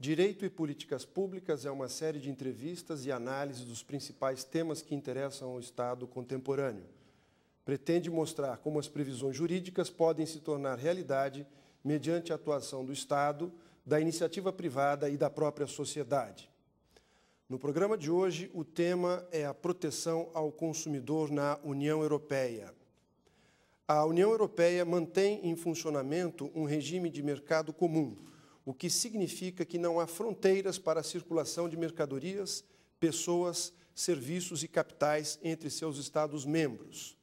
Direito e Políticas Públicas é uma série de entrevistas e análises dos principais temas que interessam ao Estado contemporâneo. Pretende mostrar como as previsões jurídicas podem se tornar realidade mediante a atuação do Estado, da iniciativa privada e da própria sociedade. No programa de hoje, o tema é a proteção ao consumidor na União Europeia. A União Europeia mantém em funcionamento um regime de mercado comum, o que significa que não há fronteiras para a circulação de mercadorias, pessoas, serviços e capitais entre seus Estados-membros.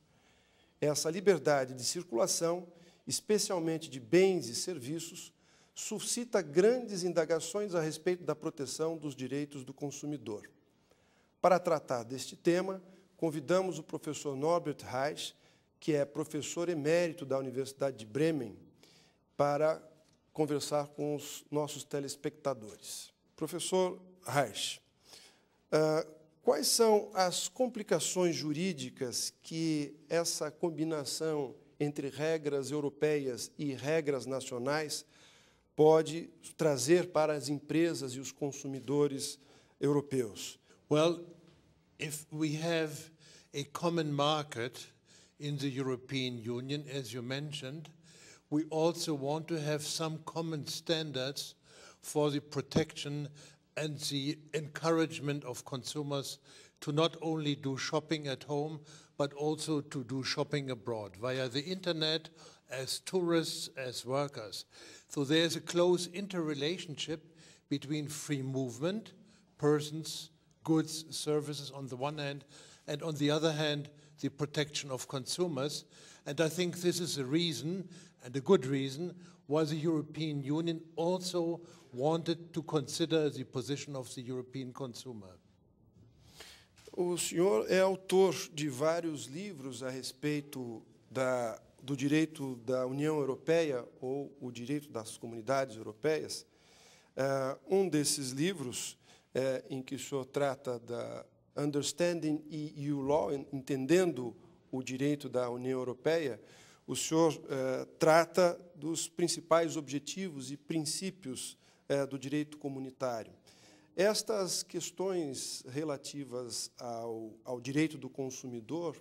Essa liberdade de circulação, especialmente de bens e serviços, suscita grandes indagações a respeito da proteção dos direitos do consumidor. Para tratar deste tema, convidamos o professor Norbert Reich, que é professor emérito da Universidade de Bremen, para conversar com os nossos telespectadores. Professor Reich, quais são as complicações jurídicas que essa combinação entre regras europeias e regras nacionais pode trazer para as empresas e os consumidores europeus? Well, if we have a common market in the European Union, as you mentioned, we also want to have some common standards for the protection and the encouragement of consumers to not only do shopping at home, but also to do shopping abroad via the internet, as tourists, as workers. So there's a close interrelationship between free movement, persons, goods, services on the one hand, and on the other hand, the protection of consumers. And I think this is a reason, and a good reason, why the European Union also wanted to consider the position of the European consumer. O senhor é autor de vários livros a respeito do direito da União Europeia ou o direito das comunidades europeias. Um desses livros, em que o senhor trata da Understanding EU Law, entendendo o direito da União Europeia, o senhor trata dos principais objetivos e princípios do direito comunitário. Estas questões relativas ao direito do consumidor,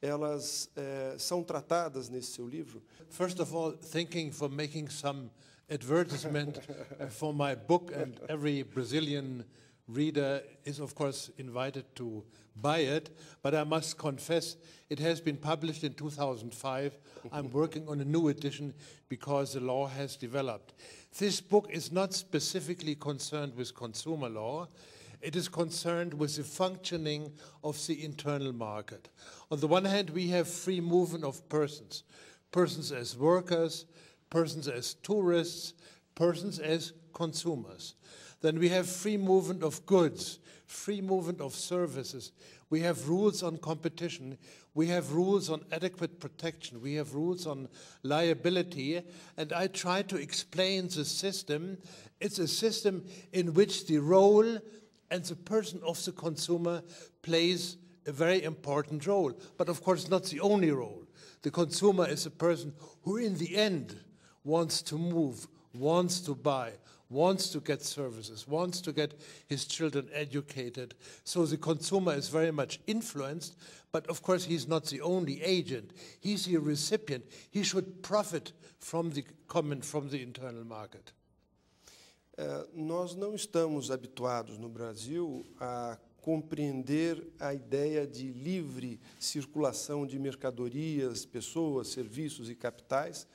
elas são tratadas nesse seu livro? First of all, thanking for making some advertisement for my book, and every Brazilian reader is, of course, invited to buy it, but I must confess it has been published in 2005. I'm working on a new edition because the law has developed. This book is not specifically concerned with consumer law. It is concerned with the functioning of the internal market. On the one hand, we have free movement of persons, persons as workers, persons as tourists, persons as consumers. Then we have free movement of goods, free movement of services. We have rules on competition. We have rules on adequate protection. We have rules on liability. And I try to explain the system. It's a system in which the role and the person of the consumer plays a very important role. But of course, not the only role. The consumer is a person who in the end wants to move, wants to buy, wants to get services, wants to get his children educated. So the consumer is very much influenced, but of course he's not the only agent. He's the recipient. He should profit from the internal market. Nós não estamos habituados no Brasil a compreender a ideia de livre circulação de mercadorias, pessoas, serviços e capitais.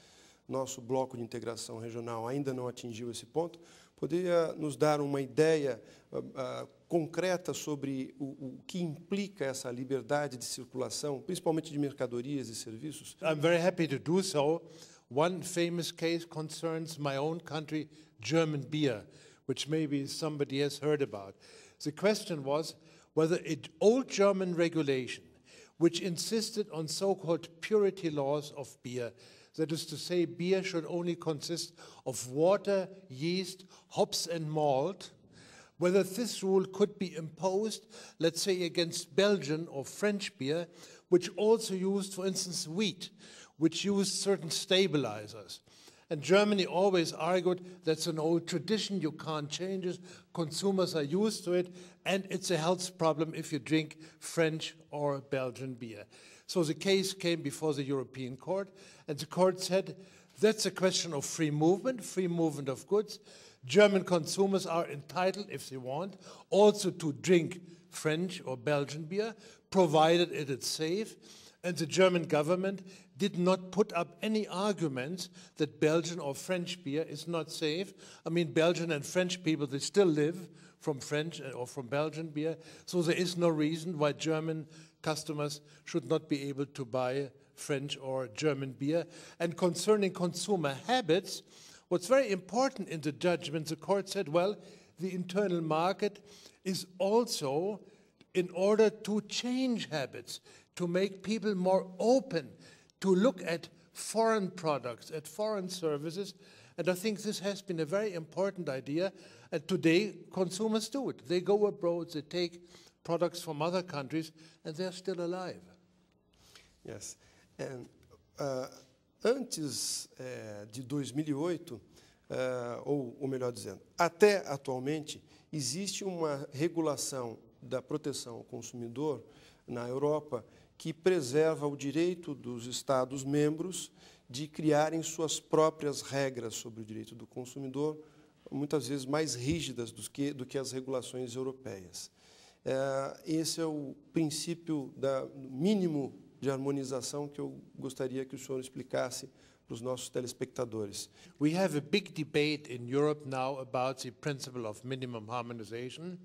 Nosso bloco de integração regional ainda não atingiu esse ponto. Poderia nos dar uma ideia concreta sobre o que implica essa liberdade de circulação, principalmente de mercadorias e serviços? I'm very happy to do so. One famous case concerns my own country, German beer, which maybe somebody has heard about. The question was whether an old German regulation, which insisted on so-called purity laws of beer, that is to say, beer should only consist of water, yeast, hops, and malt, whether this rule could be imposed, let's say, against Belgian or French beer, which also used, for instance, wheat, which used certain stabilizers. And Germany always argued that's an old tradition, you can't change it, consumers are used to it, and it's a health problem if you drink French or Belgian beer. So the case came before the European Court, and the court said that's a question of free movement of goods. German consumers are entitled, if they want, also to drink French or Belgian beer, provided it is safe. And the German government did not put up any arguments that Belgian or French beer is not safe. I mean, Belgian and French people, they still live from French or from Belgian beer, so there is no reason why German customers should not be able to buy French or German beer. And concerning consumer habits, what's very important in the judgment, the court said, well, the internal market is also in order to change habits, to make people more open, to look at foreign products, at foreign services. And I think this has been a very important idea. And today, consumers do it. They go abroad, they take products from other countries, and they're still alive. Yes. And, antes de 2008, ou melhor dizendo, até atualmente, existe uma regulação da proteção ao consumidor na Europa que preserva o direito dos Estados membros de criarem suas próprias regras sobre o direito do consumidor, muitas vezes mais rígidas do que as regulações europeias. Esse é o princípio mínimo de harmonização que eu gostaria que o senhor explicasse para os nossos telespectadores. We have a big debate in Europe now about the principle of minimum harmonization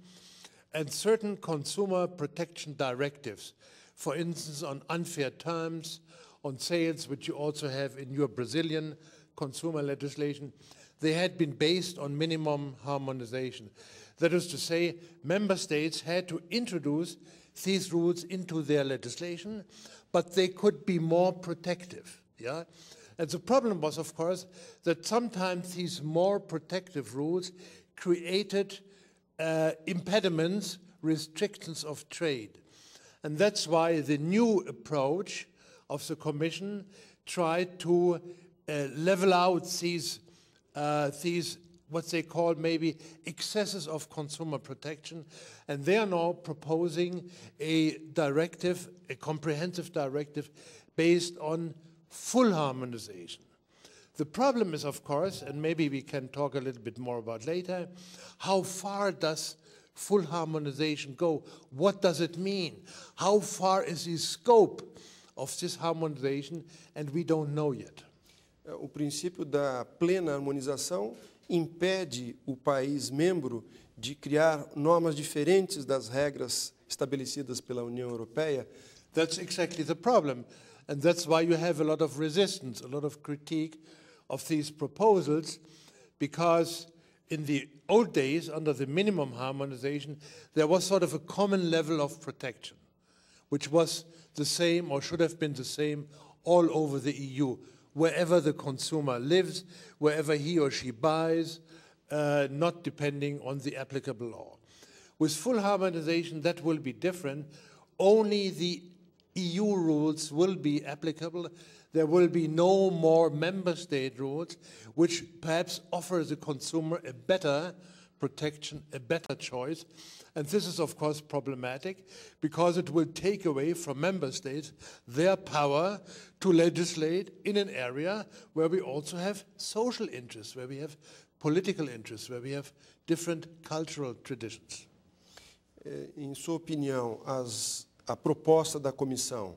and certain consumer protection directives, for instance, on unfair terms, on sales, which you also have in your Brazilian consumer legislation, they had been based on minimum harmonization. That is to say, member states had to introduce these rules into their legislation, but they could be more protective. Yeah? And the problem was, of course, that sometimes these more protective rules created impediments, restrictions of trade. And that's why the new approach of the Commission tried to level out these what they call maybe excesses of consumer protection, and they are now proposing a directive, a comprehensive directive based on full harmonization. The problem is, of course, and maybe we can talk a little bit more about later, how far does full harmonization go? What does it mean? How far is the scope of this harmonization? And we don't know yet. O princípio da plena harmonização impede o país membro de criar normas diferentes das regras estabelecidas pela União Europeia. That's exactly the problem. And that's why you have a lot of resistance, a lot of critique of these proposals, because in the old days, under the minimum harmonization, there was sort of a common level of protection, which was the same or should have been the same all over the EU, wherever the consumer lives, wherever he or she buys, not depending on the applicable law. With full harmonization, that will be different. Only the EU rules will be applicable. There will be no more member state rules, which perhaps offer the consumer a better protection, a better choice. And this is, of course, problematic because it will take away from member states their power to legislate in an area where we also have social interests, where we have political interests, where we have different cultural traditions. Em sua opinião, a proposta da comissão,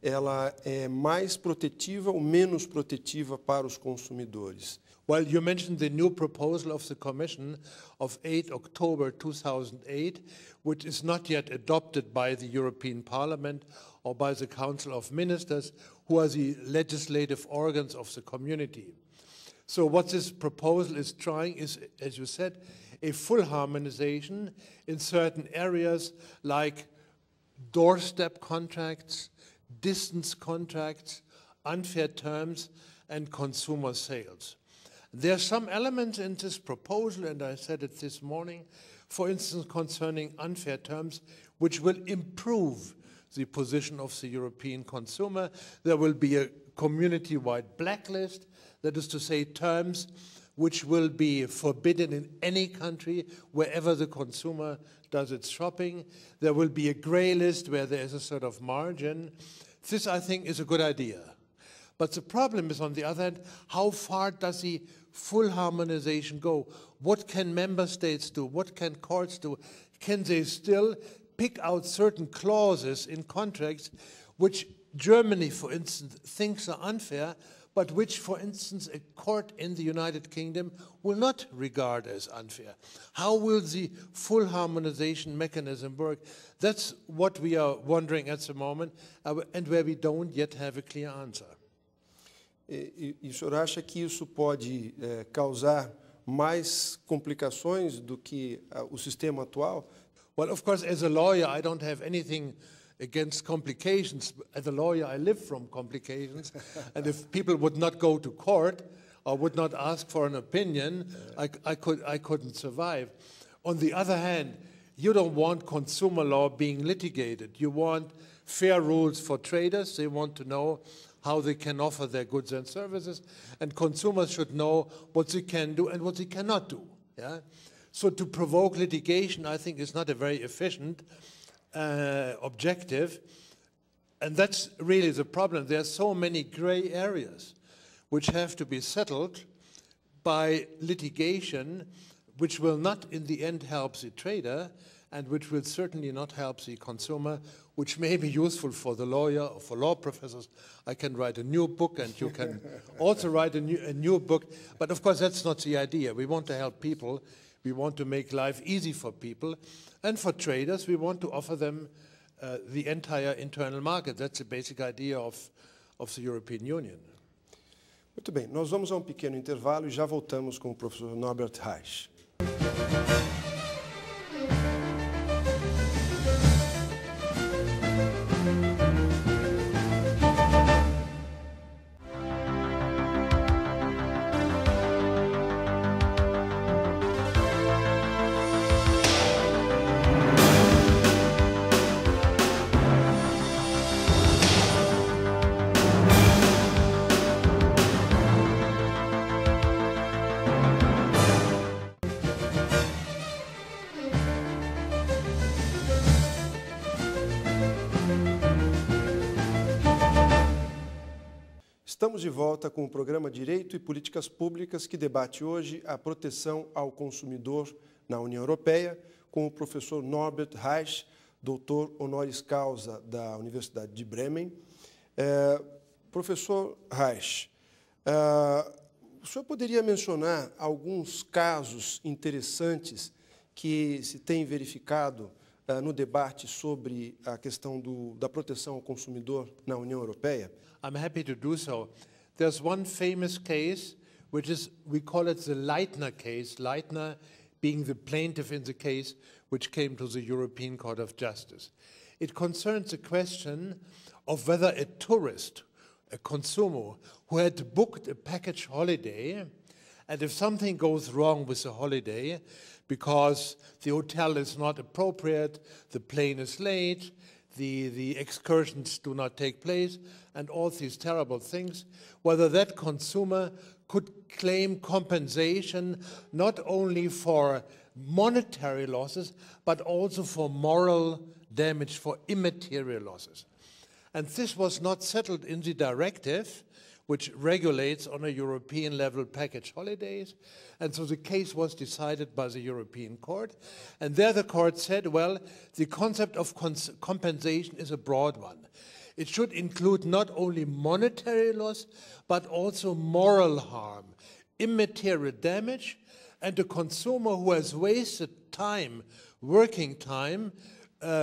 ela é mais protetiva ou menos protetiva para os consumidores? Well, you mentioned the new proposal of the Commission of 8 October 2008, which is not yet adopted by the European Parliament or by the Council of Ministers, who are the legislative organs of the community. So what this proposal is trying is, as you said, a full harmonization in certain areas like doorstep contracts, distance contracts, unfair terms, and consumer sales. There are some elements in this proposal, and I said it this morning, for instance, concerning unfair terms, which will improve the position of the European consumer. There will be a community-wide blacklist, that is to say, terms which will be forbidden in any country wherever the consumer does its shopping. There will be a gray list where there is a sort of margin. This, I think, is a good idea. But the problem is, on the other hand, how far does the full harmonization go? What can member states do? What can courts do? Can they still pick out certain clauses in contracts which Germany, for instance, thinks are unfair, but which, for instance, a court in the United Kingdom will not regard as unfair? How will the full harmonization mechanism work? That's what we are wondering at the moment, and where we don't yet have a clear answer. E o senhor acha que isso pode causar mais complicações do que o sistema atual? Well, of course, as a lawyer, I don't have anything against complications. As a lawyer, I live from complications. And if people would not go to court or would not ask for an opinion, I couldn't survive. On the other hand, you don't want consumer law being litigated. You want fair rules for traders. They want to know how they can offer their goods and services. And consumers should know what they can do and what they cannot do. Yeah? So to provoke litigation, I think, is not a very efficient objective. And that's really the problem. There are so many gray areas which have to be settled by litigation, which will not in the end help the trader, and which will certainly not help the consumer, which may be useful for the lawyer or for law professors. I can write a new book, and you can also write a new book. But of course, that's not the idea. We want to help people. We want to make life easy for people. And for traders, we want to offer them the entire internal market. That's the basic idea of the European Union. Muito bem, nós vamos a pequeno intervalo e já voltamos com o professor Norbert Reich. Estamos de volta com o programa Direito e Políticas Públicas, que debate hoje a proteção ao consumidor na União Europeia, com o professor Norbert Reich, doutor honoris causa da Universidade de Bremen. Professor Reich, o senhor poderia mencionar alguns casos interessantes que se tem verificado no debate sobre a questão da proteção ao consumidor na União Europeia? I'm happy to do so. There's one famous case, which is, we call it the Leitner case, Leitner being the plaintiff in the case which came to the European Court of Justice. It concerns the question of whether a tourist, a consumer, who had booked a package holiday, and if something goes wrong with the holiday, because the hotel is not appropriate, the plane is late, the excursions do not take place, and all these terrible things, whether that consumer could claim compensation not only for monetary losses, but also for moral damage, for immaterial losses. And this was not settled in the directive, which regulates on a European level package holidays. And so the case was decided by the European Court. And there the court said, well, the concept of compensation is a broad one. It should include not only monetary loss, but also moral harm, immaterial damage, and a consumer who has wasted time, working time,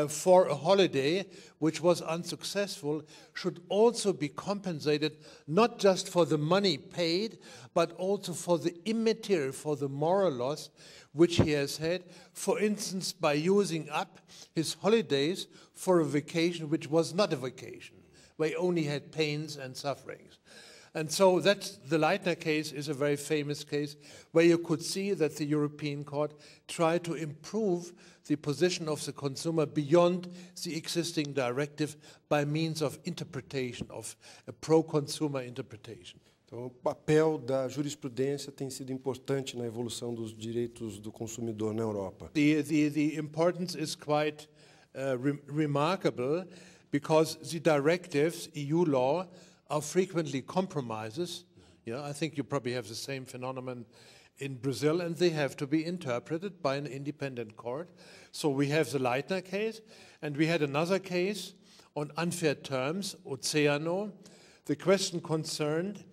for a holiday which was unsuccessful should also be compensated not just for the money paid, but also for the immaterial, for the moral loss which he has had, for instance, by using up his holidays for a vacation which was not a vacation, where he only had pains and sufferings. And so that's, the Leitner case is a very famous case where you could see that the European Court tried to improve the position of the consumer beyond the existing directive by means of interpretation, of a pro-consumer interpretation. Então, o papel da jurisprudência tem sido importante na evolução dos direitos do consumidor na Europa. The importance is quite remarkable because the directives, EU law, are frequently compromises. Yeah, I think you probably have the same phenomenon in Brazil, and they have to be interpreted by an independent court. So we have the Leitner case, and we had another case on unfair terms, Oceano. The question concerned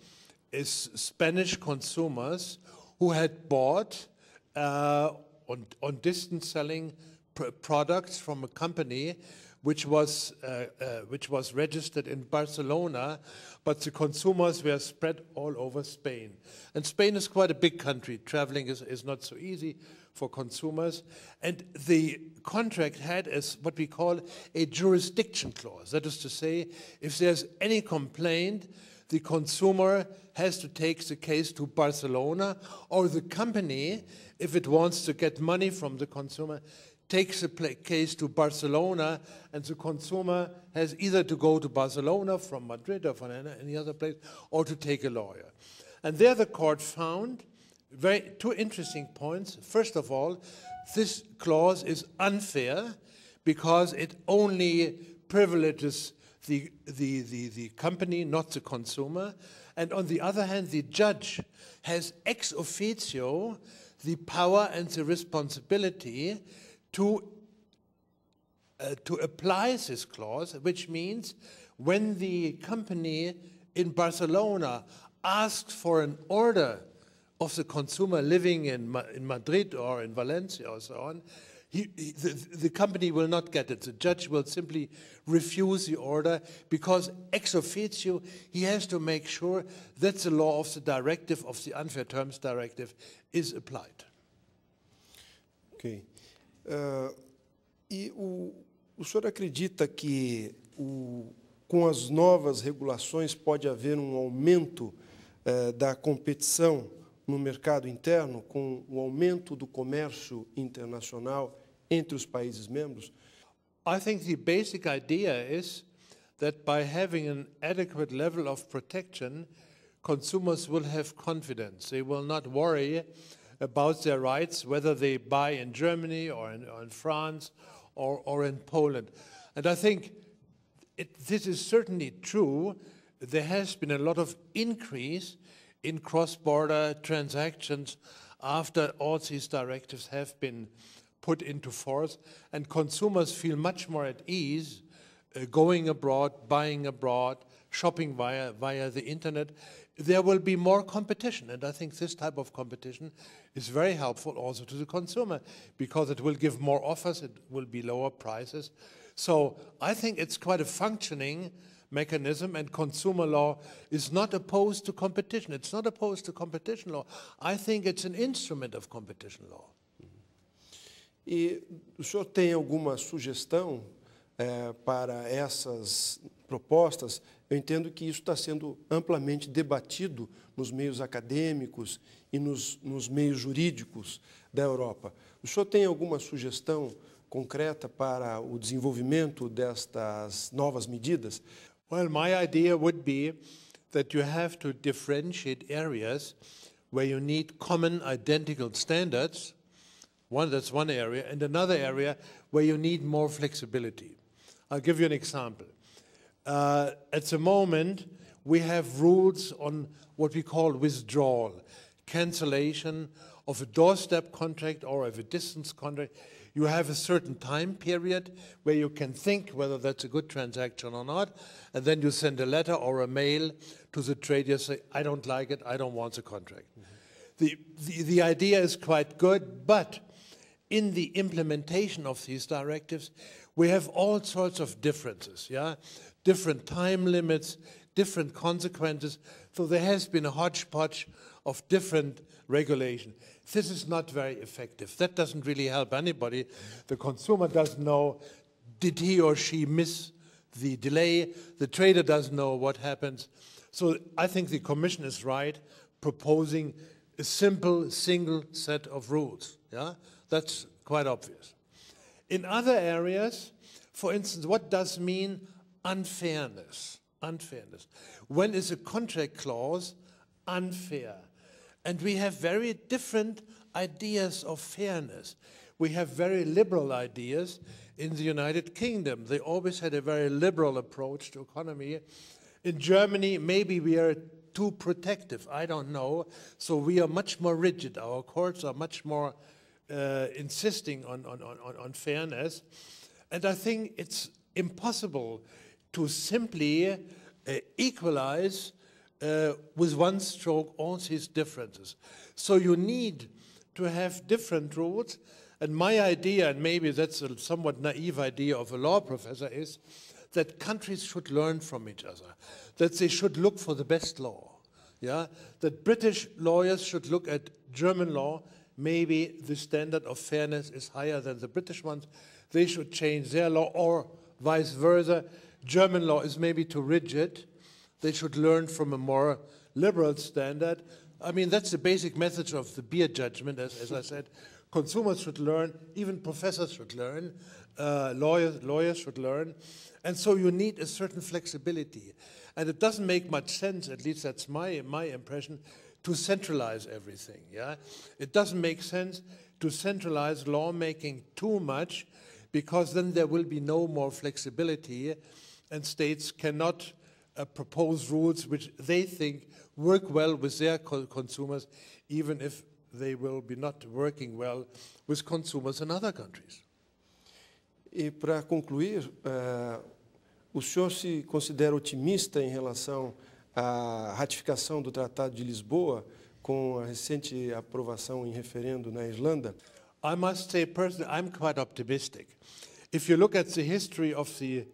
is Spanish consumers who had bought on distance selling products from a company which was registered in Barcelona, but the consumers were spread all over Spain. And Spain is quite a big country. Traveling is not so easy for consumers. And the contract had as what we call a jurisdiction clause. That is to say, if there's any complaint, the consumer has to take the case to Barcelona, or the company, if it wants to get money from the consumer, takes the case to Barcelona, and the consumer has either to go to Barcelona from Madrid or from any other place, or to take a lawyer. And there the court found two interesting points. First of all, this clause is unfair because it only privileges the company, not the consumer. And on the other hand, the judge has ex officio the power and the responsibility to apply this clause, which means when the company in Barcelona asks for an order of the consumer living in Madrid or in Valencia or so on, the company will not get it. The judge will simply refuse the order because ex officio he has to make sure that the law of the directive, of the unfair terms directive, is applied. Ok. E o senhor acredita que com as novas regulações pode haver um aumento da competição no mercado interno, com o aumento do comércio internacional entre os países membros? I think the basic idea is that by having an adequate level of protection, consumers will have confidence. They will not worry about their rights, whether they buy in Germany or in France or in Poland. And I think this is certainly true. There has been a lot of increase in cross-border transactions after all these directives have been put into force, and consumers feel much more at ease going abroad, buying abroad, shopping via the internet. There will be more competition, and I think this type of competition is very helpful also to the consumer because it will give more offers, it will be lower prices. So I think it's quite a functioning mechanism, and consumer law is not opposed to competition. It's not opposed to competition law. I think it's an instrument of competition law. E o senhor tem alguma sugestão para essas propostas? Eu entendo que isso está sendo amplamente debatido nos meios acadêmicos e nos meios jurídicos da Europa. O senhor tem alguma sugestão concreta para o desenvolvimento destas novas medidas? Well, my idea would be that you have to differentiate areas where you need common identical standards. That's one area, and another area where you need more flexibility. I'll give you an example. At the moment, we have rules on what we call withdrawal, cancellation of a doorstep contract or of a distance contract. You have a certain time period where you can think whether that's a good transaction or not, and then you send a letter or a mail to the trader, say, I don't like it, I don't want the contract. Mm-hmm. The idea is quite good, but in the implementation of these directives, we have all sorts of differences, yeah? Different time limits, different consequences. So there has been a hodgepodge of different regulation. This is not very effective. That doesn't really help anybody. The consumer doesn't know, did he or she miss the delay? The trader doesn't know what happens. So I think the Commission is right proposing a simple, single set of rules. Yeah? That's quite obvious. In other areas, for instance, what does mean unfairness? Unfairness. When is a contract clause unfair? And we have very different ideas of fairness. We have very liberal ideas in the United Kingdom. They always had a very liberal approach to economy. In Germany, maybe we are too protective, I don't know. So we are much more rigid. Our courts are much more insisting on fairness. And I think it's impossible to simply equalize with one stroke all these differences. So you need to have different rules. And my idea, and maybe that's a somewhat naive idea of a law professor, is that countries should learn from each other, that they should look for the best law. Yeah? That British lawyers should look at German law. Maybe the standard of fairness is higher than the British ones. They should change their law, or vice versa. German law is maybe too rigid. They should learn from a more liberal standard. I mean, that's the basic message of the beer judgment, as I said. Consumers should learn, even professors should learn, lawyers should learn. And so you need a certain flexibility. And it doesn't make much sense, at least that's my impression, to centralize everything. Yeah? It doesn't make sense to centralize lawmaking too much, because then there will be no more flexibility, and states cannot propose rules which they think work well with their consumers, even if they will be not working well with consumers in other countries. E para concluir, o senhor se considera otimista em relação à ratificação do Tratado de Lisboa com a recente aprovação em referendo na Irlanda? I must say personally, I'm quite optimistic. If you look at the history of the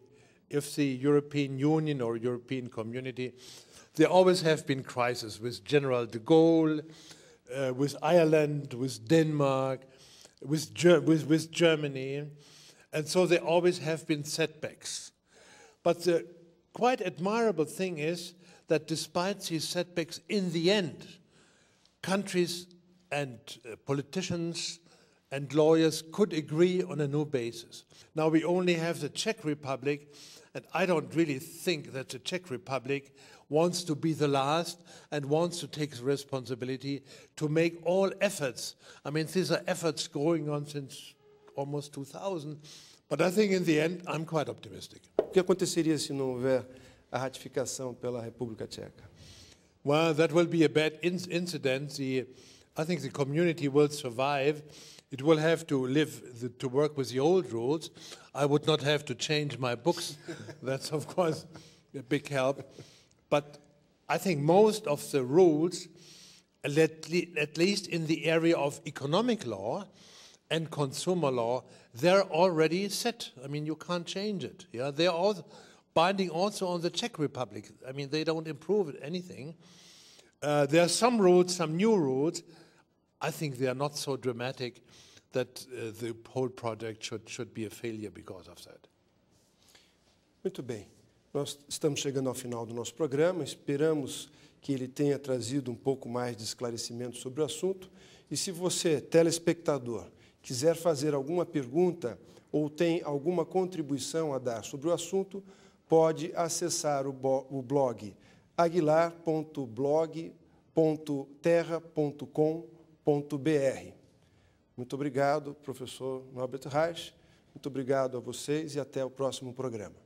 European Union or European community, there always have been crises with General de Gaulle, with Ireland, with Denmark, with Germany, and so there always have been setbacks. But the quite admirable thing is that despite these setbacks, in the end, countries and politicians and lawyers could agree on a new basis. Now we only have the Czech Republic, and I don't really think that the Czech Republic wants to be the last and wants to take the responsibility to make all efforts. I mean, these are efforts going on since almost 2000, but I think in the end, I'm quite optimistic. O que aconteceria se não houver a ratificação pela República Tcheca? Well, that will be a bad incident. I think the community will survive. It will have to to work with the old rules. I would not have to change my books. That's, of course, a big help. But I think most of the rules, at least in the area of economic law and consumer law, they're already set. I mean, you can't change it. Yeah, they're all binding also on the Czech Republic. I mean, they don't improve anything. There are some rules, some new rules. I think they are not so dramatic that the whole project should be a failure because of that. Muito bem. Nós estamos chegando ao final do nosso programa. Esperamos que ele tenha trazido um pouco mais de esclarecimento sobre o assunto. E se você, telespectador, quiser fazer alguma pergunta ou tem alguma contribuição a dar sobre o assunto, pode acessar o blog aguilar.blog.terra.com.br. Muito obrigado, professor Norbert Reich. Muito obrigado a vocês e até o próximo programa.